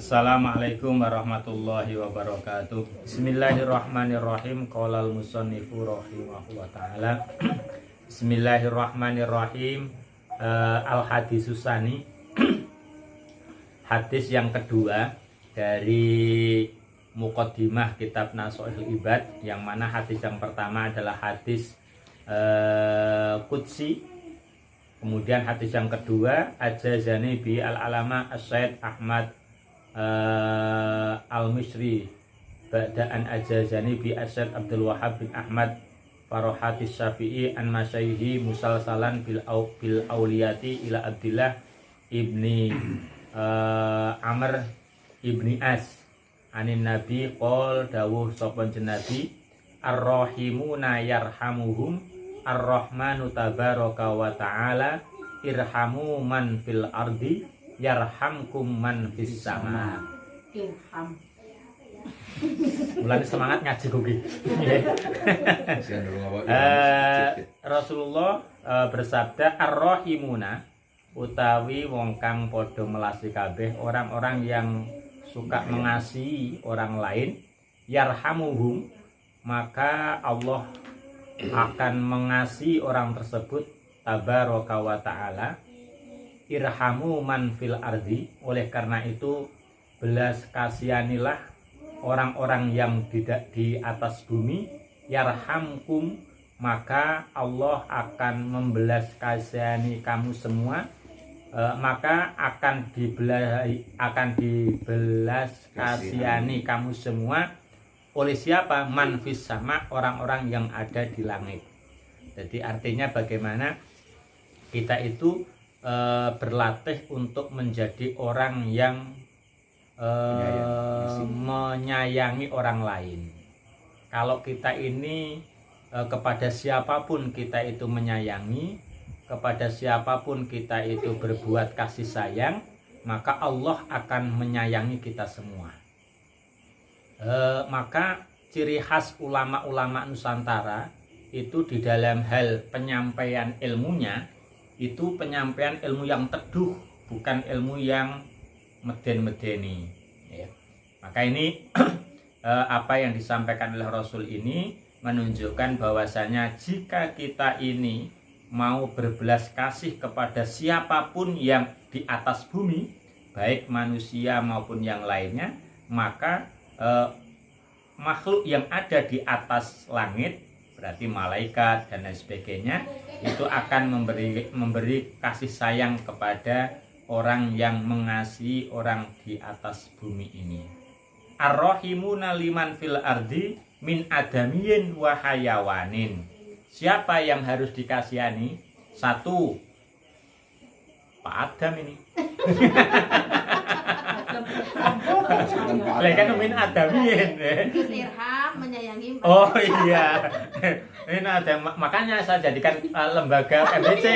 Assalamualaikum warahmatullahi wabarakatuh. Bismillahirrahmanirrahim. Qolal musannifu rahimahullah ta'ala. Bismillahirrahmanirrahim. Al-hadis susani. Hadis yang kedua dari muqaddimah kitab Nasha'il Ibad, yang mana hadis yang pertama adalah hadis qudsi. Kemudian hadis yang kedua ajazani bi al-alama as-Sayyid Ahmad al-Misri ba'daan ajazani bi Asyad Abdul Wahab bin Ahmad Farohatis Syafi'i an masyaihi musalsalan bil auliyati ila Abdillah ibni Amr ibni As anin Nabi qol dawuh sopon jenabi ar-rahimuna yarhamuhum ar-rahmanu tabaraka wa ta'ala irhamu man fil ardi yarhamkum man fis sama. Irham. Mulai semangat ngaji kuwi. Rasulullah bersabda ar-rahimuna utawi wong kang padha melasi kabeh orang-orang yang suka mengasihi orang lain yarhamuhum maka Allah akan mengasihi orang tersebut tabaraka wa ta'ala irhamu man fil ardi. Oleh karena itu belas kasihanilah orang-orang yang tidak di atas bumi yarhamkum maka Allah akan membelas kasihani kamu semua, maka akan dibelas kasihani kamu semua oleh siapa? Man fis sama, orang-orang yang ada di langit. Jadi artinya bagaimana kita itu berlatih untuk menjadi orang yang menyayangi orang lain. Kalau kita ini kepada siapapun kita itu menyayangi, kepada siapapun kita itu berbuat kasih sayang, maka Allah akan menyayangi kita semua. Maka ciri khas ulama-ulama Nusantara itu di dalam hal penyampaian ilmunya itu penyampaian ilmu yang teduh, bukan ilmu yang meden-medeni ya. Maka ini apa yang disampaikan oleh Rasul ini menunjukkan bahwasanya jika kita ini mau berbelas kasih kepada siapapun yang di atas bumi, baik manusia maupun yang lainnya, maka makhluk yang ada di atas langit, berarti malaikat dan lain sebagainya, itu akan memberi kasih sayang kepada orang yang mengasihi orang di atas bumi ini. Ar-rahimuna liman fil ardi min adamiyin wa hayawanin. Siapa yang harus dikasihani? Satu, Pak Adam ini. Kan min adamiyin. Irham menyayangi. Oh iya. Ini ada, makanya saya jadikan lembaga MBC.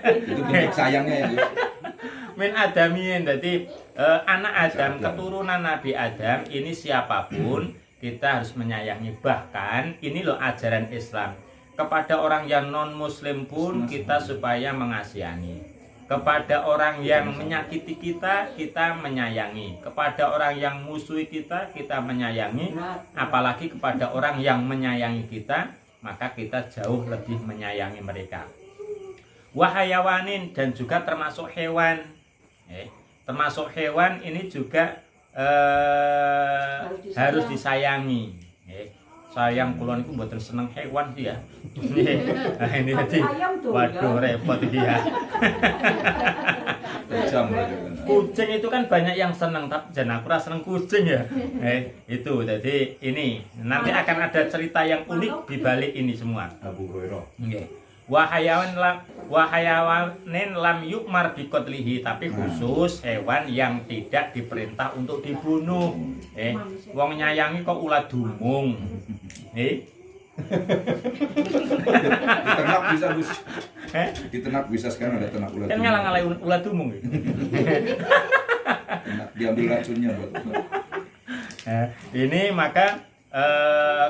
Itu bentuk sayangnya ya. Min adamiyin, jadi anak Adam, keturunan Nabi Adam ini siapapun kita harus menyayangi. Bahkan ini loh ajaran Islam, kepada orang yang non muslim pun kita supaya mengasihani. Kepada orang yang menyakiti kita, kita menyayangi. Kepada orang yang musuhi kita, kita menyayangi. Apalagi kepada orang yang menyayangi kita, maka kita jauh lebih menyayangi mereka. Wahayawanin, dan juga termasuk hewan. Termasuk hewan ini juga harus disayangi. Sayang kulon itu mboten seneng hewan sih ya. Nah ini jadi waduh repot ya. Kucing itu kan banyak yang seneng, tapi jangan aku rasa seneng kucing ya. Itu jadi ini nanti akan ada cerita yang unik di balik ini semua. Abu Hurairah. Wahayawanin lam yukmar biqatlihi, tapi khusus hewan yang tidak diperintah untuk dibunuh. Wong nyayangi kok ulat dumung. Di ternak bisa Gus. Di ternak bisa, sekarang ada ternak ulat. Kan ngalang-ngalai ulat dumung. Diambil racunnya buat. Ini maka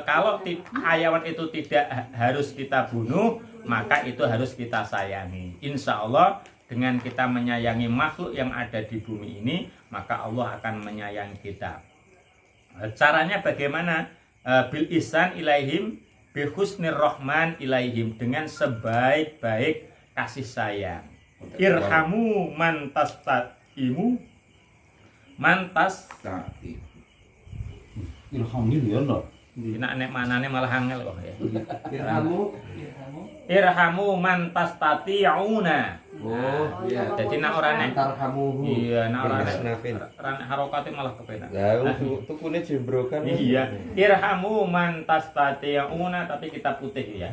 kalau hayawan itu tidak harus kita bunuh, maka itu harus kita sayangi. Insya Allah dengan kita menyayangi makhluk yang ada di bumi ini, maka Allah akan menyayangi kita. Caranya bagaimana? Bil ihsan ilaihim bi husnir rahman ilaihim, dengan sebaik-baik kasih sayang. Irhamu man tastaimu mantas Ilhamnya ya no. nek manane malah angel kok ya. Irhamu Irhamu man tastati'una. oh iya Jadi nek ora nek tarhamuhu iya nek ora nek Nafin. harokate malah kepenak. Lah tukune jembrokan. Iya, irhamu man tastati'una, tapi kita putih ya.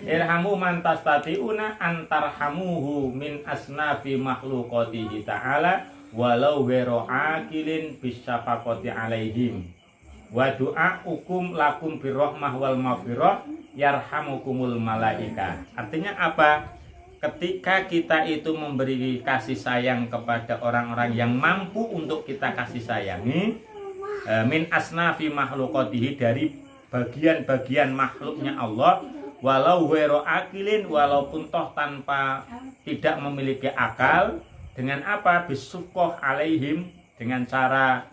Irhamu man tastati'una antarhamuhu min asnafi makhluqatihi ta'ala walau ghairu akilin bisyafaqati alaihim. Wa du'aukum lakum birrahmah wal maghfirah yarhamukumul malaika. Artinya apa? Ketika kita itu memberi kasih sayang kepada orang-orang yang mampu untuk kita kasih sayangi, min asnafi makhluqatihi, dari bagian-bagian makhluknya Allah, walau ghairu akilin, walaupun toh tanpa tidak memiliki akal, dengan apa? Bisukoh alaihim, dengan cara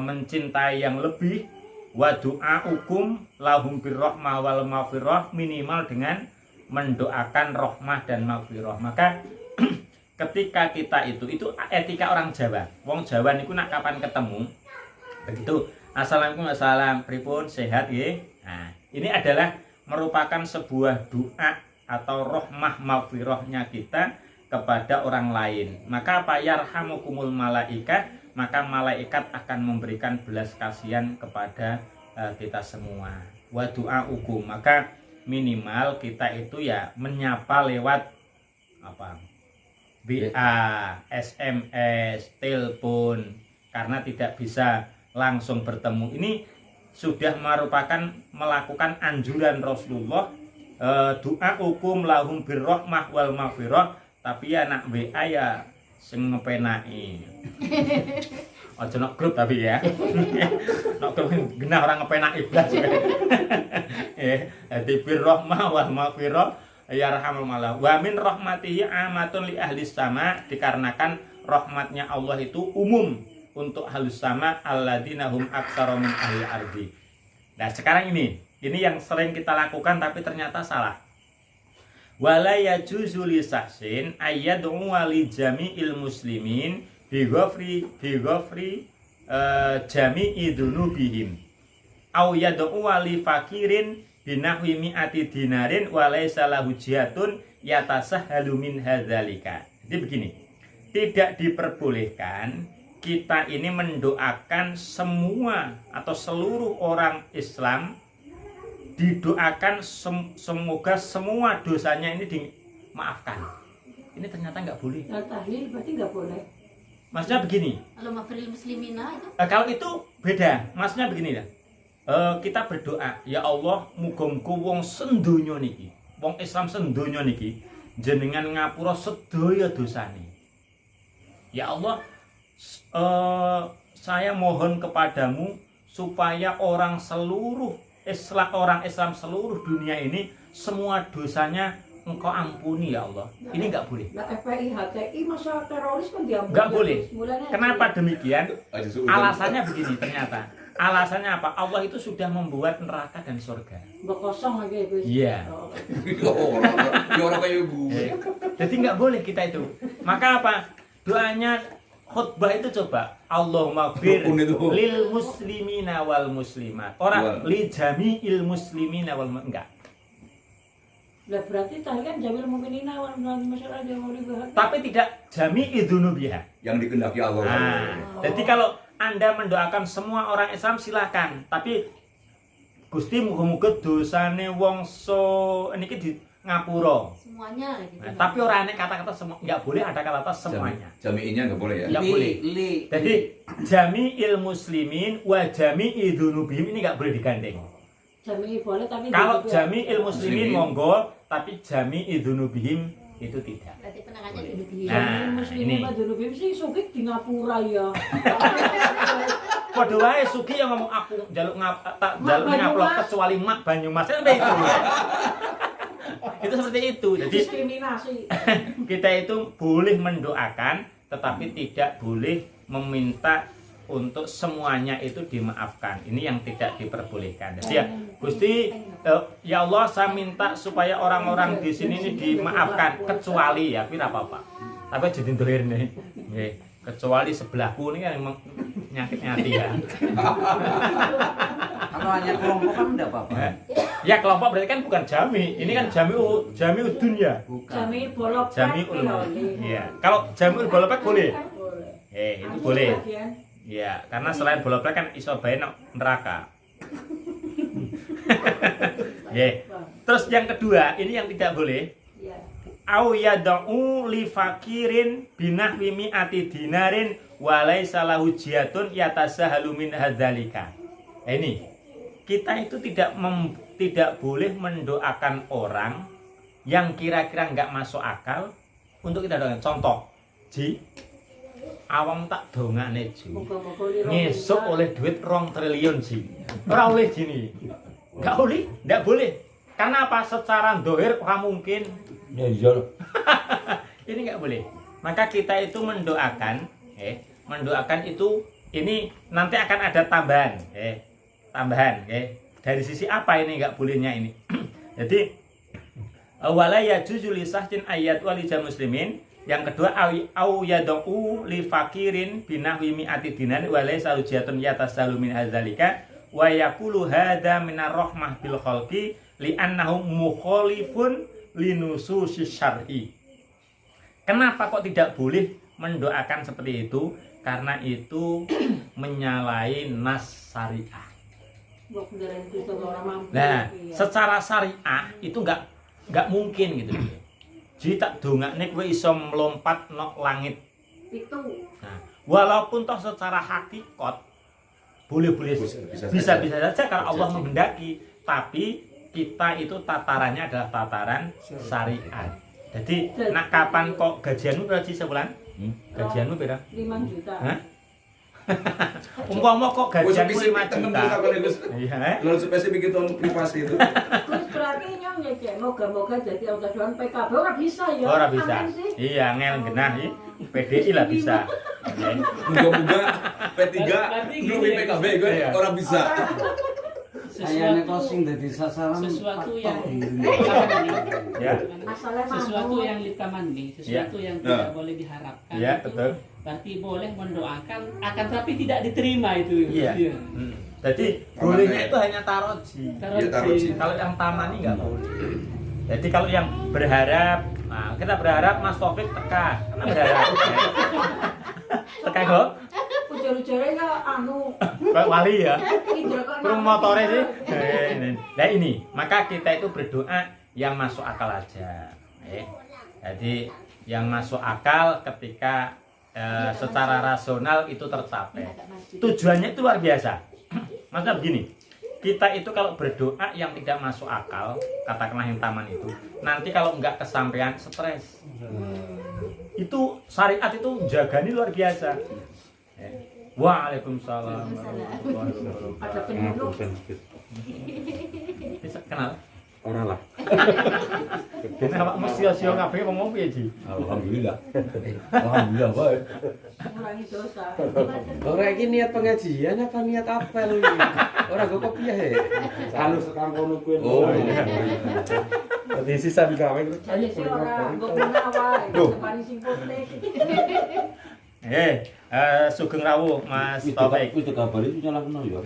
mencintai yang lebih, wa du'aukum lahum birrahmah wal maghfirah, minimal dengan mendoakan rahmah dan maghfirah. Maka ketika kita itu etika orang Jawa. Wong Jawa niku nak kapan ketemu begitu, assalamualaikum, assalam, pripun, sehat nggih. Nah, ini adalah merupakan sebuah doa atau rahmah maghfirahnya kita kepada orang lain. Maka apa? Yarhamukumul malaika, maka malaikat akan memberikan belas kasihan kepada kita semua. Wa du'aukum, maka minimal kita itu ya menyapa lewat apa? WA, SMS, telepon, karena tidak bisa langsung bertemu. Ini sudah merupakan melakukan anjuran Rasulullah, du'aukum lahum birrahmah wal maghfirah, tapi ya nak WA ya sing ngepenaki. Aja nok grup tapi ya. Nok grup genah orang ngepenak iblis. Dadi birrahmah wal maghfirah yarhamul malah. Wa min rahmatihi amatun li ahli sama, dikarenakan rahmatnya Allah itu umum untuk ahli sama alladzina hum aktsaru min ahli ardi. Nah, sekarang ini yang sering kita lakukan tapi ternyata salah. Wala yajuzu li sahsin ayyad'u li jami'il muslimin bi ghafri jami'i dzunubihim aw yad'u li fakirin binahwi mi'ati dinarin wa laysa lahu jihadun yatasahhalu min hadzalika. Jadi begini, tidak diperbolehkan kita ini mendoakan semua atau seluruh orang Islam, didoakan semoga semua dosanya ini dimaafkan. Ini ternyata nggak boleh. Nah, tahlil berarti nggak boleh. Maksudnya begini. Kalau mafril muslimina itu? Kalau itu beda. Maksudnya begini ya. Kita berdoa, ya Allah, muga-muga wong sendonya niki, wong Islam sendonya niki, jenengan ngapura sedaya dosane. Ya Allah, saya mohon kepadamu supaya orang Islam seluruh dunia ini semua dosanya Engkau ampuni ya Allah. Ini nggak boleh. Nah, FPI, HTI, masa teroris kan diampuni. Nggak boleh. Kenapa demikian? Alasannya begini ternyata. Alasannya apa? Allah itu sudah membuat neraka dan surga. Kosong lagi itu. Iya. Orang kayak ibu. Jadi nggak boleh kita itu. Maka apa? Doanya khutbah itu coba Allahumma fir lil muslimina wal muslimat. Orang li jami'il muslimina wal enggak. Lah berarti tadi kan jamil mukminina wal masyarakat yang mau dibahas. Tapi tidak jami'i dzunubiha. Yang dikehendaki Allah. Nah, jadi kalau Anda mendoakan semua orang Islam silakan, tapi Gusti muga-muga dosane wong niki di ngapura. Semuanya gitu. Nah, tapi orang nek kata-kata semua enggak boleh ada kata-kata semuanya. Jami'inya enggak boleh ya. Enggak boleh. Jadi jami'il muslimin wa jami'i dzunubihim ini enggak boleh digandeng. Jami'i boleh tapi kalau jami'il muslimin monggo, tapi jami'i dzunubihim itu tidak. Berarti penangannya dulu. Nah, muslimin wa dzunubihim sih sugih di ngapura ya. Padha wae Sugi yang ngomong aku njaluk ngupload kecuali Mak Banyumas itu. Itu seperti itu. Jadi Diskriminasi. kita itu boleh mendoakan, tetapi tidak boleh meminta untuk semuanya itu dimaafkan. Ini yang tidak diperbolehkan. Jadi ya, Gusti, ya Allah, saya minta supaya orang-orang di sini ini dimaafkan, kecuali ya, tapi apa-apa. Tapi jadi dolir nih. Nggih, kecuali sebelahku ini kan memang nyakit-nyati ya. Kalau hanya kelompok kan enggak apa-apa. Ya kelompok berarti kan bukan jami. Ini kan jami dunia. Bukan. Jami bolok Jami Iya. Kalau jami bolopek boleh. Itu boleh. Ya, karena selain bolopek kan iso bae nang neraka. Terus yang kedua, ini yang tidak boleh. Au yad'u li fakirin binahwi mi'ati dinarin wa laisa lahu jiyatun yatasahalu min hadzalika. Ini kita itu tidak boleh mendoakan orang yang kira-kira nggak masuk akal untuk kita doakan. Contoh, Ji, awam tak dongane Ji. Ngesuk oleh duit 2 triliun Ji. Ora oleh Ji nih. Nggak boleh. Karena apa? Secara dohir ora mungkin. Ya iya. Ini nggak boleh. Maka kita itu mendoakan, mendoakan itu ini nanti akan ada tambahan, tambahan, dari sisi apa ini nggak bolehnya ini. Jadi wala yajuzu li sahtin ayat walijal muslimin. Yang kedua au yad'u li fakirin binahwi mi'ati dinar wa laysa rujatun yatasalu min hadzalika wa yaqulu hadza minar rahmah bil khalqi li annahu mukhalifun linususi syar'i. Kenapa kok tidak boleh mendoakan seperti itu? Karena itu menyalahi nas syariah. Nah, secara syariah itu nggak mungkin gitu. Jadi tak dongakne kowe iso melompat nok langit. Itu. Nah, walaupun toh secara hakikat boleh-boleh bisa saja kalau Allah menghendaki, tapi kita itu tatarannya adalah tataran syariat. Jadi, nak kapan kok gajianmu berapa sebulan? Gajianmu berapa? 5 juta. Hah? Umpama kok gajianmu 5 juta. Iya, Lalu spesifik itu privasi itu. Terus berarti nyong ya, moga-moga jadi autodoan PKB ora bisa ya. Ora bisa. Amin sih. Iya, ngel genah iki. PDI lah bisa. Moga-moga P3 belum PKB gue Iya. orang bisa. Kayaknya closing dari sasaran sesuatu yang Ya. Masalah sesuatu mampu. yang litamandi, sesuatu yang Ya. tidak boleh diharapkan. Iya, itu betul. Berarti boleh mendoakan, akan tapi tidak diterima itu. Iya. Jadi bolehnya itu hanya taroji. Iya, taroji. Kalau yang tamani nggak boleh. Jadi kalau yang berharap, nah, kita berharap Mas Taufik teka, karena berharap. Teka kok? Ujar-ujarnya ya anu. Kayak wali ya. Indra kok Kurung motornya sih. Nah ini, maka kita itu berdoa yang masuk akal aja. Jadi yang masuk akal ketika secara rasional itu tercapai. Tujuannya itu luar biasa. Maksudnya begini, kita itu kalau berdoa yang tidak masuk akal, katakanlah yang taman itu, nanti kalau nggak kesampaian stres. Itu syariat itu jagani luar biasa. Waalaikumsalam. ada penyuluh. Bisa kenal? Orang lah. Kenapa mesti sio kabeh ngomong piye, Ji? Alhamdulillah. Alhamdulillah baik. Mengurangi dosa. Orang ini niat pengajian apa niat apel ini? Orang gue kopi ya. Anu sekarang kono kuwi. Oh. Tadi sisa gawe. Jadi si orang mbok menawa, kemarin sing putih. Sugeng rawuh Mas Taufik. Itu kabar itu nyala kena ya.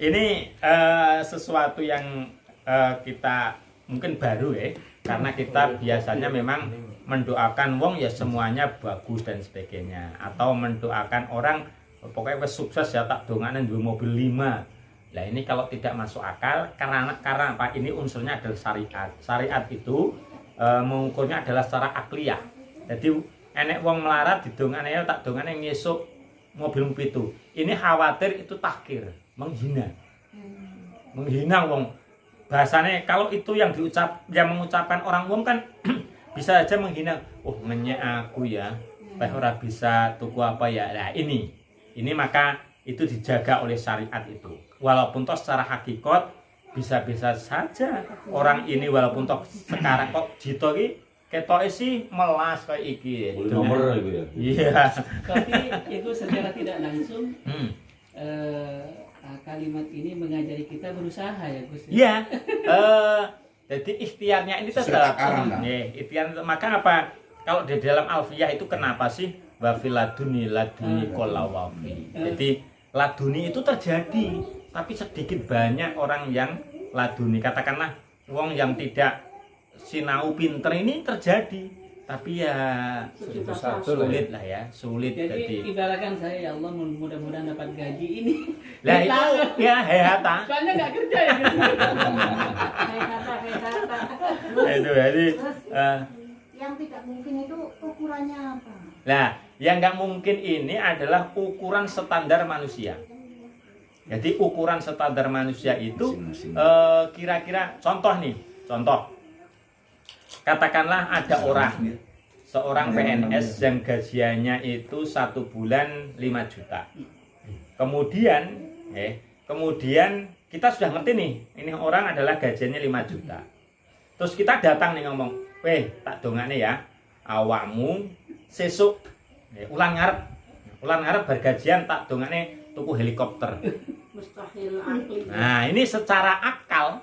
Ini sesuatu yang kita mungkin baru ya, karena kita biasanya memang mendoakan wong ya semuanya bagus dan sebagainya, atau mendoakan orang pokoknya wis sukses ya tak dongane duwe mobil 5. Nah ini kalau tidak masuk akal karena apa? Ini unsurnya adalah syariat. Syariat itu mengukurnya adalah secara akliyah. Jadi enek wong melarat didongane tak dongane ngesuk mobil 7. Ini khawatir itu tahkir, menghina. Menghina wong. Bahasanya kalau itu yang mengucapkan orang wong kan bisa aja menghina. Oh ngenyek aku ya. Baik ora bisa tuku apa ya. Nah ini maka itu dijaga oleh syariat itu. Walaupun toh secara hakikat bisa-bisa saja orang ini walaupun toh sekarang kok Jito ki ketoke sih melas kayak iki. Boleh nomor itu ya. Iya. Tapi itu secara tidak langsung Hmm. kalimat ini mengajari kita berusaha ya Gus. Iya. Jadi ikhtiarnya ini tetap. Takaran, lah. Ikhtiar maka apa? Kalau di dalam alfiyah itu kenapa sih wa fil laduni qolawafi. Jadi laduni itu terjadi, tapi sedikit banyak orang yang laduni. Katakanlah wong yang tidak sinau pinter ini terjadi, tapi ya sulit lah ya, sulit. Jadi Jadi ibaratkan saya ya Allah mudah-mudahan dapat gaji ini. lah itu ya hehata. Soalnya nggak kerja ya. Gus. Itu jadi Yang tidak mungkin itu ukurannya apa? nah, yang nggak mungkin ini adalah ukuran standar manusia. Jadi ukuran standar manusia itu kira-kira contoh nih, contoh. Katakanlah ada seorang PNS yang gajiannya itu 1 bulan 5 juta. Kemudian kita sudah ngerti nih, ini orang adalah gajiannya 5 juta. Terus kita datang nih ngomong, weh tak dongane ya, awakmu sesuk ulang ngarep bergajian tak dongane tuku helikopter. Mustahil akli. Nah ini secara akal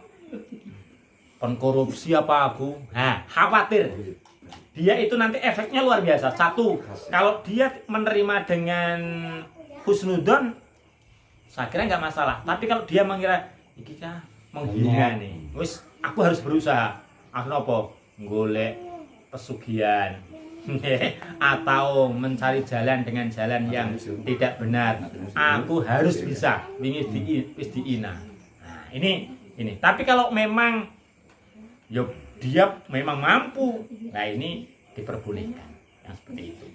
kon korupsi apa aku? Nah khawatir dia itu nanti efeknya luar biasa. Satu, kalau dia menerima dengan husnudon, saya kira nggak masalah. Tapi kalau dia mengira iki kah menghina nih, wis aku harus berusaha. Aku apa? Golek pesugihan atau mencari jalan dengan jalan yang tidak benar. Aku harus bisa wingi diina. Nah, ini. Tapi kalau memang dia memang mampu, nah ini diperbolehkan yang seperti itu.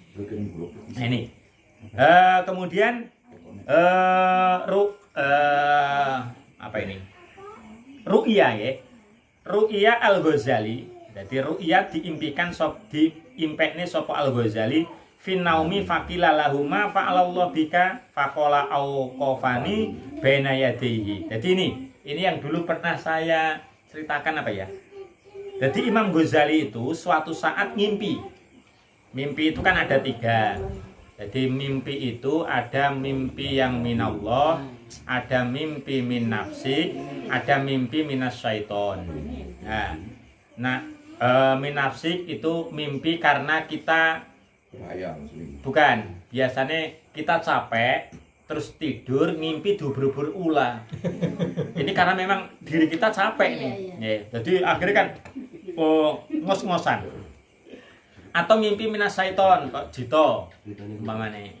Nah, ini. Kemudian apa ini? Ru'ya ya. Ru'ya Al-Ghazali. Jadi ru'ya diimpikan diimpekne sapa Al-Ghazali fin naumi faqila lahuma fa'alallahu bika faqala auqafani baina yadayhi. Jadi ini yang dulu pernah saya ceritakan apa ya? Jadi Imam Ghazali itu suatu saat ngimpi. Mimpi itu kan ada 3. Jadi mimpi itu ada mimpi yang minallah, ada mimpi min nafsi, ada mimpi minas syaiton. Nah, min nafsi itu mimpi karena kita bukan, biasanya kita capek terus tidur mimpi dubur-bubur ulah. Ini karena memang diri kita capek nih. Jadi akhirnya kan ngos-ngosan. Atau mimpi minas syaiton kok Jito umpamane.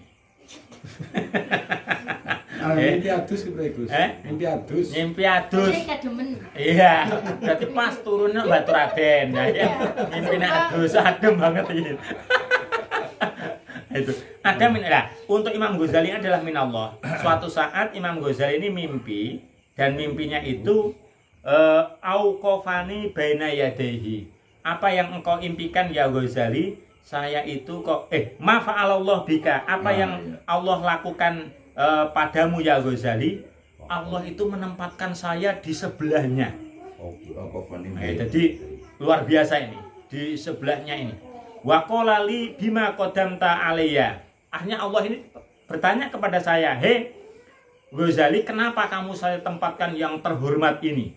Mimpi adus ki Gus. Mimpi adus. Mimpi adus. Kademen. Iya, berarti pas turunnya Batu Raden. Nah, ya, mimpi adus adem banget ini. Itu. Ada lah. Untuk Imam Ghazali adalah minallah. Suatu saat Imam Ghazali ini mimpi dan mimpinya itu auqafani baina yadayhi. Apa yang engkau impikan ya Ghazali? Saya itu kok ma fa'alallah bika. Apa yang Allah lakukan padamu ya Ghazali? Allah itu menempatkan saya di sebelahnya. Jadi luar biasa ini. Di sebelahnya ini. Wa qala li bima qadamta alayya. Akhirnya Allah ini bertanya kepada saya, "Hei Ghazali, kenapa kamu saya tempatkan yang terhormat ini?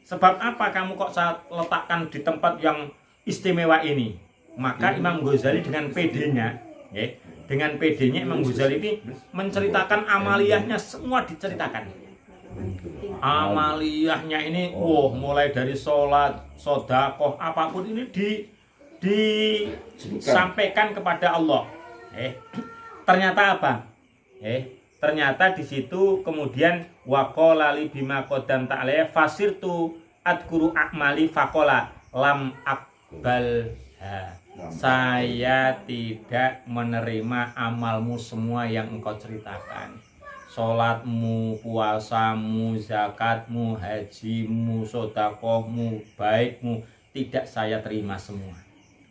Sebab apa kamu kok saya letakkan di tempat yang istimewa ini?" Maka Imam Ghazali dengan PD-nya, dengan PD-nya Imam Ghazali ini menceritakan amaliyahnya, semua diceritakan. Amaliyahnya ini, mulai dari sholat, sedekah, apapun ini disampaikan kepada Allah. Ternyata apa? Ternyata di situ kemudian waqala li bima qadam ta'ala fasirtu adkuru akmali faqala lam akbal. Saya tidak menerima amalmu semua yang engkau ceritakan. Sholatmu, puasamu, zakatmu, hajimu, sedekahmu, baikmu, tidak saya terima semua.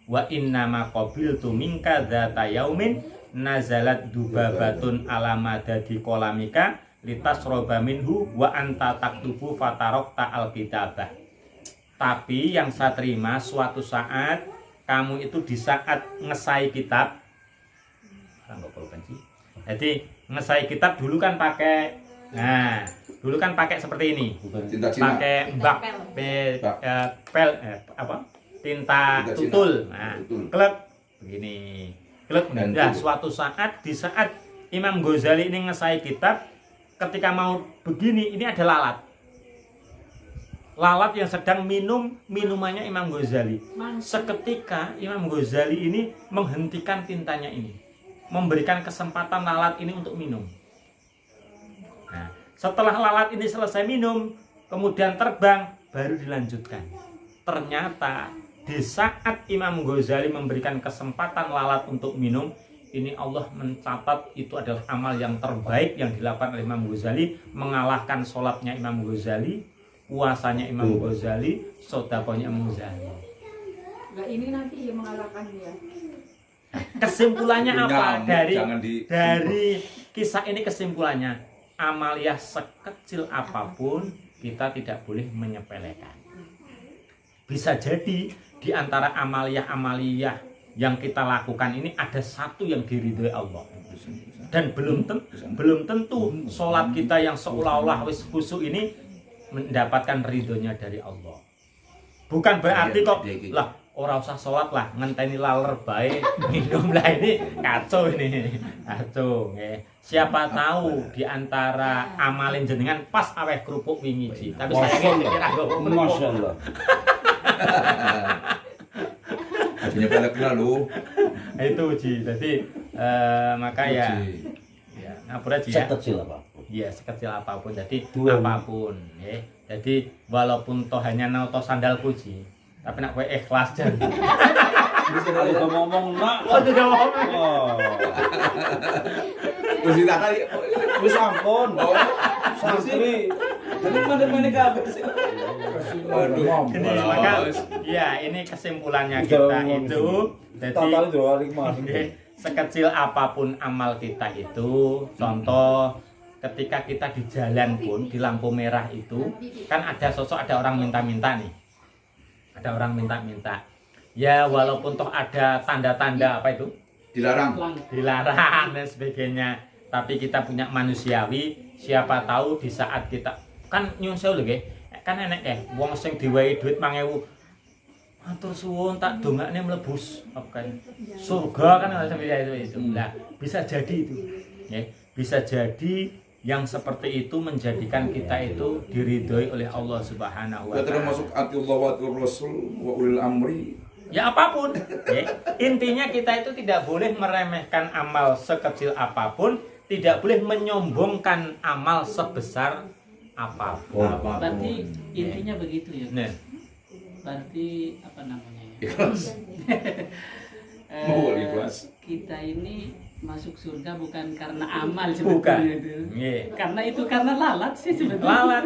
Wa innama qabiltu minka dzata yaumin nazalat dubabatun ala madadi kolamika litasroba minhu wa anta taktubu fatarokta alkitabah. Tapi yang saya terima suatu saat kamu itu di saat ngesai kitab. Jadi ngesai kitab dulu kan pakai, nah dulu kan pakai seperti ini, Tinta Cina. pakai bak, tinta Tinta tutul, Cina. nah Tutul. klep begini, klep. Dan Nah tutul. suatu saat di saat Imam Ghazali ini ngesai kitab, ketika mau begini ini ada lalat. Lalat yang sedang minum minumannya Imam Ghazali. Seketika Imam Ghazali ini menghentikan tintanya ini, memberikan kesempatan lalat ini untuk minum. Nah, setelah lalat ini selesai minum, kemudian terbang, baru dilanjutkan. Ternyata di saat Imam Ghazali memberikan kesempatan lalat untuk minum, ini Allah mencatat itu adalah amal yang terbaik yang dilakukan oleh Imam Ghazali, mengalahkan sholatnya Imam Ghazali, puasanya Imam Ghazali, sedekahnya Imam Ghazali. Nah, ini nanti yang mengalahkan dia. Kesimpulannya apa Nyamuk, dari kisah ini? Kesimpulannya, amaliyah sekecil apapun kita tidak boleh menyepelekan. Bisa jadi di antara amaliyah yang kita lakukan ini ada satu yang diridhoi Allah. Dan belum tentu sholat kita yang seolah-olah wis khusyuk ini mendapatkan ridhonya dari Allah. Bukan berarti kok lah orang usah sholat lah, ngenteni laler bae minum lah, ini kacau ini, kacau. Siapa tahu di antara amalin jenengan pas aweh kerupuk wingi ji, tapi saya kira Masya Allah. Punya pelek lalu. itu ji. Jadi maka ya ngapura ji ya. Sekecil apa? Iya, sekecil apapun, jadi Dua. apapun ya. Jadi walaupun toh hanya nauto sandalku ji, tapi nak kowe ikhlas jan. Kalau udah ngomong nak. Oh, tidak mau. Oh. Terus kita kali. Wis ampun. Santri. Jadi mana kabeh sih. Waduh. Ini maka ya ini kesimpulannya Udah kita ngomong itu. Jadi Tahu itu hari kemarin. sekecil apapun amal kita itu, contoh ketika kita di jalan pun di lampu merah itu kan ada sosok, ada orang minta-minta nih, ada orang minta-minta ya, walaupun toh ada tanda-tanda apa itu Dilarang. dilarang dan sebagainya, tapi kita punya manusiawi, siapa tahu di saat kita kan nyun sewu lho nggih, kan enek wong sing diwehi duit 5.000 matur suwun tak dongakne mlebus apa kan surga kan seperti itu. Nah, bisa jadi itu. Ya, bisa jadi yang seperti itu menjadikan kita itu diridhoi oleh Allah Subhanahu wa Kita taala. termasuk ati Allah wa ati Rasul wa ulil amri. Ya apapun. Ya, intinya kita itu tidak boleh meremehkan amal sekecil apapun, tidak boleh menyombongkan amal sebesar apapun. Berarti intinya begitu ya. Nah, Berarti apa namanya ya? Ikhlas. Eh, Mau ikhlas. Kita ini masuk surga bukan karena amal bukan. sebetulnya itu. Iya. Karena itu karena lalat sih sebetulnya. Lalat,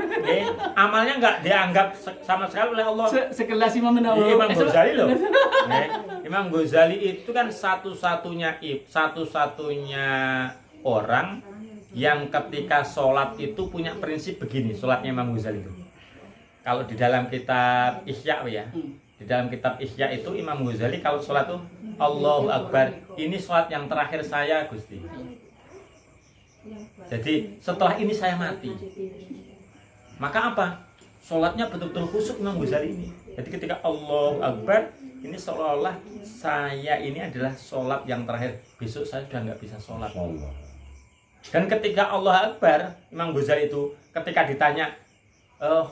amalnya nggak dianggap sama sekali oleh Allah. Sekelas Imam Nawawi. Imam Ghazali loh. Imam Ghazali itu kan satu-satunya orang yang ketika sholat itu punya prinsip begini, sholatnya Imam Ghazali itu. Kalau di dalam kitab Ihya ya, di dalam kitab Ihya itu Imam Ghazali kalau sholat tuh Allahu Akbar, ini sholat yang terakhir saya Gusti. Jadi setelah ini saya mati. Maka apa? Sholatnya betul-betul khusyuk Imam Ghazali ini. Jadi ketika Allahu Akbar, ini seolah-olah saya ini adalah sholat yang terakhir. Besok saya sudah nggak bisa sholat. Dan ketika Allah Akbar, Imam Ghazali itu ketika ditanya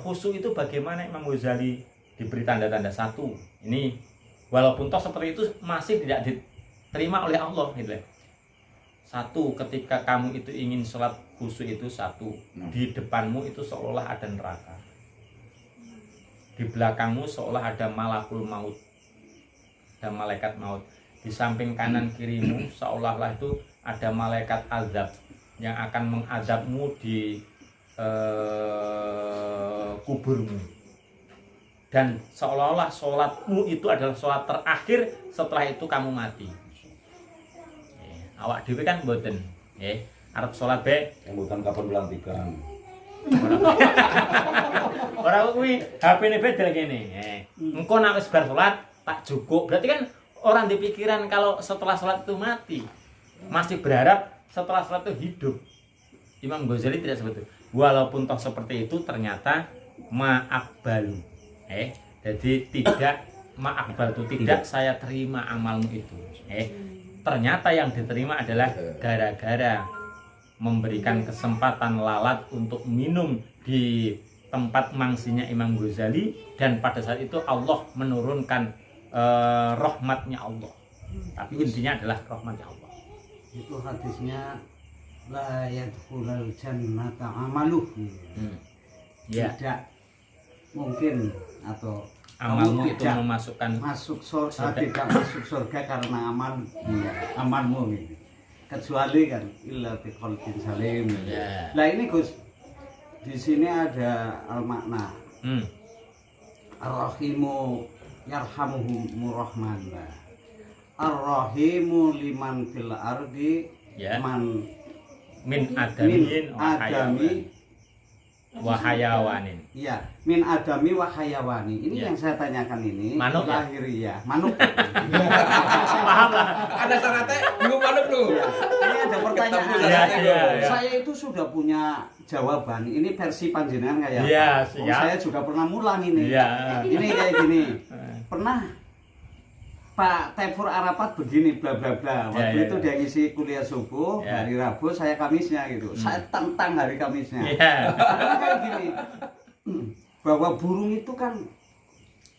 khusyuk itu bagaimana, Imam Ghazali diberi tanda-tanda satu. Ini walaupun toh seperti itu masih tidak diterima oleh Allah gitu ya. Satu, ketika kamu itu ingin sholat khusyuk itu satu, di depanmu itu seolah ada neraka, di belakangmu seolah ada malakul maut, ada malaikat maut, di samping kanan kirimu seolah-olah itu ada malaikat azab yang akan mengazabmu di kuburmu, dan seolah-olah sholatmu itu adalah sholat terakhir, setelah itu kamu mati. Awak dewe kan mboten, arep salat bae Yang bukan kapan pelantikan. ora kuwi HP-ne bedel kene. Engko nek wis bar salat tak cukup. Berarti kan orang di pikiran kalau setelah salat itu mati. Masih berharap setelah salat itu hidup. Imam Ghazali tidak seperti itu. Walaupun toh seperti itu ternyata ma'akbalu. Jadi tidak ma'akbal itu tidak saya terima amalmu itu. Ternyata yang diterima adalah gara-gara memberikan kesempatan lalat untuk minum di tempat mangsinya Imam Ghazali, dan pada saat itu Allah menurunkan rahmatnya Allah. Tapi intinya adalah rahmatnya Allah. Itu hadisnya la yadkhulul jannata amaluh. Ya. Tidak mungkin atau Amalmu kamu itu tidak memasukkan masuk surga, tidak masuk surga karena amalmu ini. Kecuali kan illa biqalbin salim. Ya. Nah ini Gus, di sini ada al-makna. Ar-Rahimu yarhamuhumur rahman. Ar-Rahimu liman fil ardi Ya. man min min adamin adami wa hayawanin. iya min adami wa hayawani. Ini Ya. yang saya tanyakan ini Manuk ya? lahiriah. Manuk. Paham lah. Ada syaratnya, bingung manuk lu. Ini ada pertanyaan. Ya, ya, ya. Saya itu sudah punya jawaban. Ini versi panjenengan kayak. Iya, Oh, siap. saya juga pernah mulang ini. Iya. Ini kayak gini. Pernah Pak Tefur Arafat begini bla bla bla. Waktu Ya, itu ya. dia ngisi kuliah subuh, Ya. hari Rabu saya Kamisnya gitu. Saya tentang hari Kamisnya. Iya. Karena kayak gini. Bahwa burung itu kan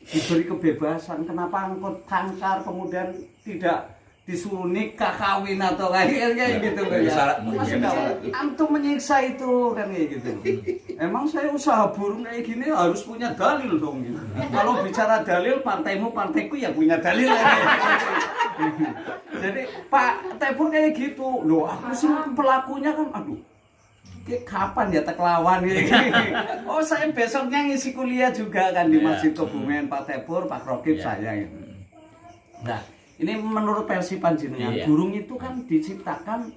diberi kebebasan. Kenapa angkut tangkar kemudian tidak disuruh nikah kawin atau kayak gitu loh ya. Syarat Masih mungkin. nggak antum menyiksa itu kan kayak gitu. Emang saya usaha burung kayak gini harus punya dalil dong gitu. Kalau bicara dalil partaimu partaiku ya punya dalil ya. Jadi Pak Tefur kayak gitu. Loh aku sih pelakunya kan aduh. Kapan ya tak lawan gitu. Oh saya besoknya ngisi kuliah juga kan di Masjid Kebumen Pak Tefur, Pak Rokib saya gitu. Nah, ini menurut versi panjenengan, Iya. burung itu kan diciptakan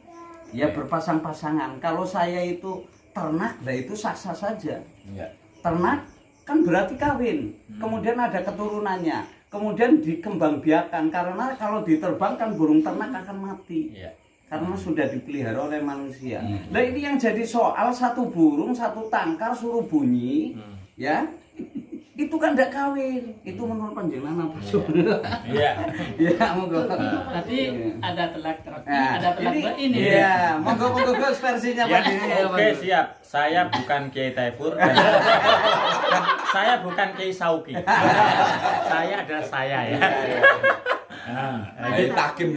ya berpasang-pasangan. Kalau saya itu ternak, nah itu sah-sah saja. Iya. Ternak kan berarti kawin, kemudian ada keturunannya, kemudian dikembangbiakan karena kalau diterbangkan burung ternak akan mati. Iya. Karena sudah dipelihara oleh manusia. Nah ini yang jadi soal, satu burung, satu tangkar suruh bunyi, ya itu kan tidak kawin. Itu menurut panjenengan apa sebenarnya? Iya. Ya monggo. Berarti ada telak roti, Nah, ada telak ini. Iya, monggo Gus versinya Ya, panjenengan. oke, siap. Saya bukan Kiai Taifur dan saya bukan Kiai Sauki. Saya adalah saya ya. Jadi takim